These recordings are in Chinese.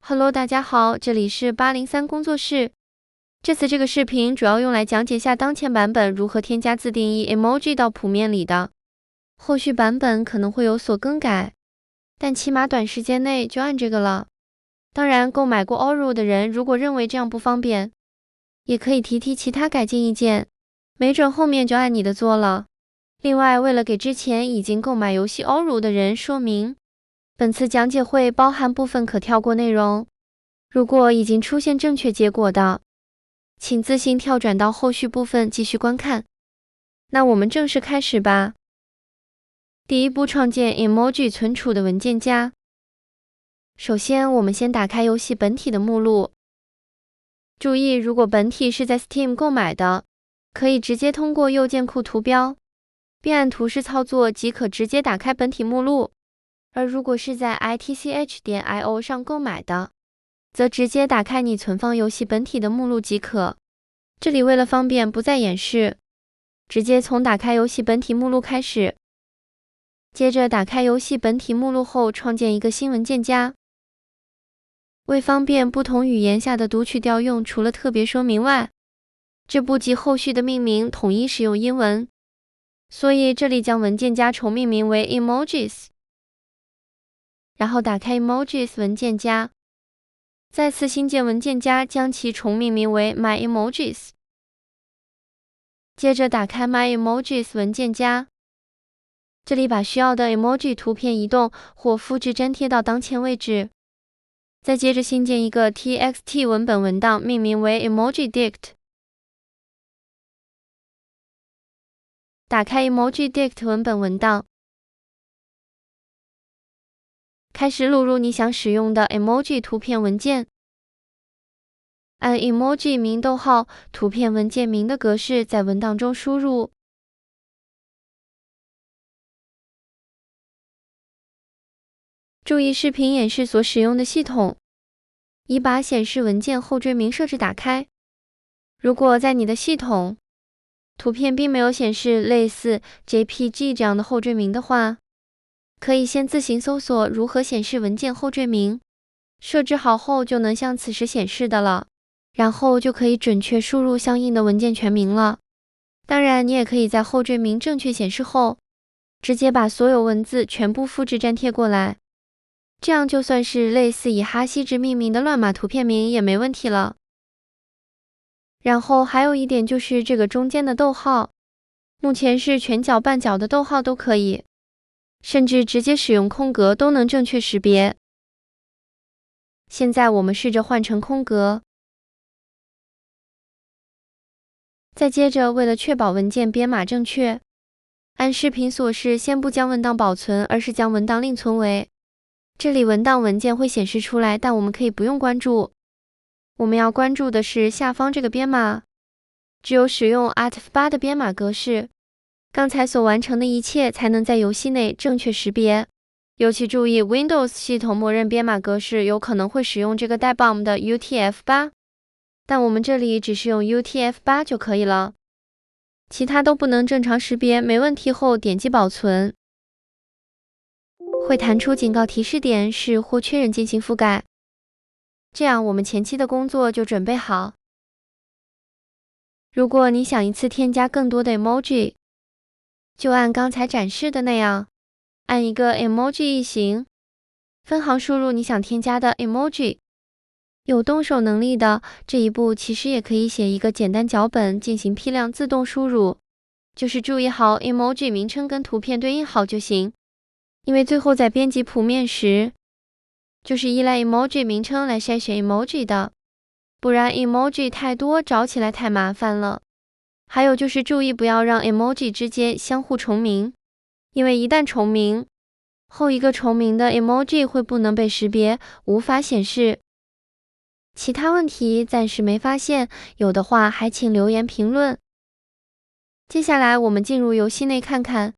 Hello，大家好，这里是803工作室。这次这个视频主要用来讲解下当前版本如何添加自定义 emoji 到谱面里的。后续版本可能会有所更改，但起码短时间内就按这个了。当然，购买过 Auru 的人如果认为这样不方便，也可以提其他改进意见，没准后面就按你的做了。另外，为了给之前已经购买游戏 Auru 的人说明，本次讲解会包含部分可跳过内容，如果已经出现正确结果的，请自行跳转到后续部分继续观看。那我们正式开始吧。第一步，创建 emoji 存储的文件夹。首先，我们先打开游戏本体的目录。注意，如果本体是在 Steam 购买的，可以直接通过右键库图标，并按图示操作即可直接打开本体目录。而如果是在 itch.io 上购买的，则直接打开你存放游戏本体的目录即可。这里为了方便不再演示，直接从打开游戏本体目录开始。接着打开游戏本体目录后，创建一个新文件夹。为方便不同语言下的读取调用，除了特别说明外，这步及后续的命名统一使用英文，所以这里将文件夹重命名为 emojis。然后打开 emojis 文件夹，再次新建文件夹，将其重命名为 my emojis。接着打开 my emojis 文件夹，这里把需要的 emoji 图片移动或复制粘贴到当前位置。再接着新建一个 txt 文本文档，命名为 emojidict。打开 emojidict 文本文档，开始录入你想使用的 emoji 图片文件。按 emoji 名逗号图片文件名的格式在文档中输入。注意视频演示所使用的系统，已把显示文件后缀名设置打开。如果在你的系统，图片并没有显示类似 JPG 这样的后缀名的话，可以先自行搜索如何显示文件后缀名，设置好后就能像此时显示的了，然后就可以准确输入相应的文件全名了。当然，你也可以在后缀名正确显示后，直接把所有文字全部复制粘贴过来，这样就算是类似以哈希值命名的乱码图片名也没问题了。然后还有一点就是这个中间的逗号，目前是全角半角的逗号都可以，甚至直接使用空格都能正确识别。现在我们试着换成空格。再接着，为了确保文件编码正确，按视频所示，先不将文档保存，而是将文档另存为。这里文档文件会显示出来，但我们可以不用关注。我们要关注的是下方这个编码，只有使用 ATF8 的编码格式，刚才所完成的一切才能在游戏内正确识别。尤其注意 Windows 系统默认编码格式有可能会使用这个带 bomb 的 UTF-8， 但我们这里只是用 UTF-8 就可以了，其他都不能正常识别。没问题后点击保存，会弹出警告提示点，是或确认进行覆盖。这样我们前期的工作就准备好。如果你想一次添加更多的 emoji， 就按刚才展示的那样，按一个 emoji 一行，分行输入你想添加的 emoji。有动手能力的，这一步其实也可以写一个简单脚本进行批量自动输入，就是注意好 emoji 名称跟图片对应好就行。因为最后在编辑谱面时，就是依赖 emoji 名称来筛选 emoji 的，不然 emoji 太多找起来太麻烦了。还有就是注意不要让 emoji 之间相互重名，因为一旦重名，后一个重名的 emoji 会不能被识别，无法显示。其他问题暂时没发现，有的话还请留言评论。接下来我们进入游戏内看看。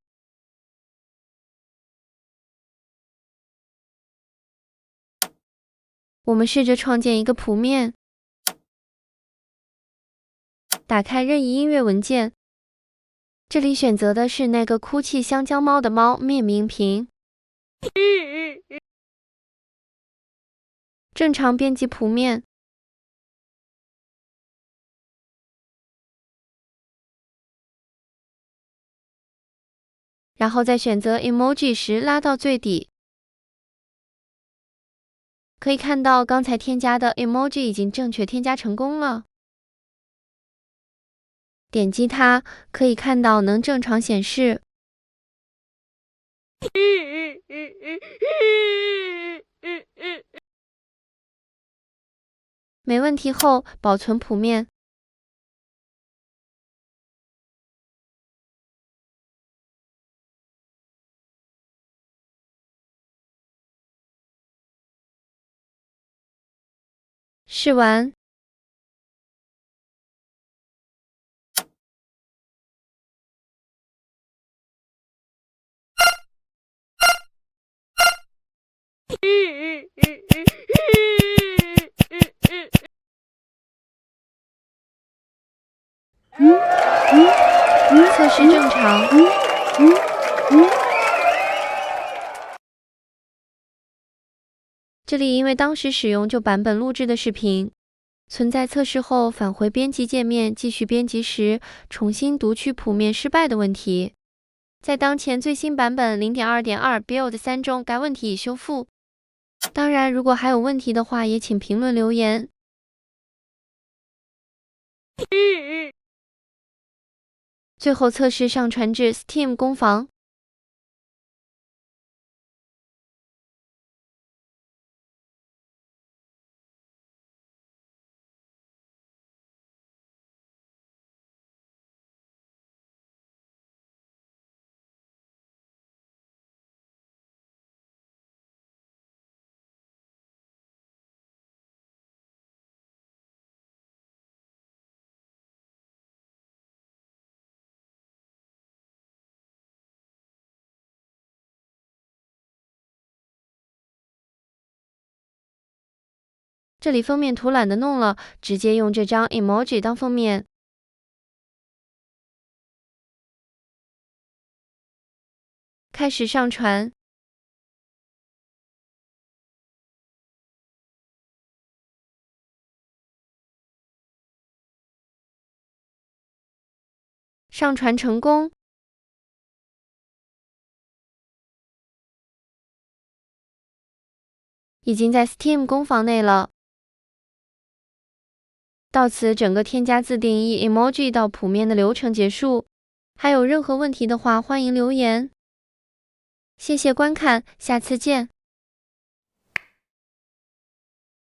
我们试着创建一个谱面，打开任意音乐文件，这里选择的是那个哭泣香蕉猫的猫面名屏。正常编辑谱面，然后在选择 emoji 时拉到最底。可以看到刚才添加的 emoji 已经正确添加成功了。点击它，可以看到能正常显示。没问题后，保存谱面。试完。测试正常。这里因为当时使用旧版本录制的视频，存在测试后返回编辑界面继续编辑时重新读取谱面失败的问题。在当前最新版本 0.2.2 Build 3中，该问题已修复。当然，如果还有问题的话，也请评论留言。最后测试上传至 Steam 攻防。这里封面图懒得弄了，直接用这张 emoji 当封面。开始上传。上传成功。已经在 Steam 攻防内了。到此，整个添加自定义 emoji 到谱面的流程结束。还有任何问题的话，欢迎留言。谢谢观看，下次见。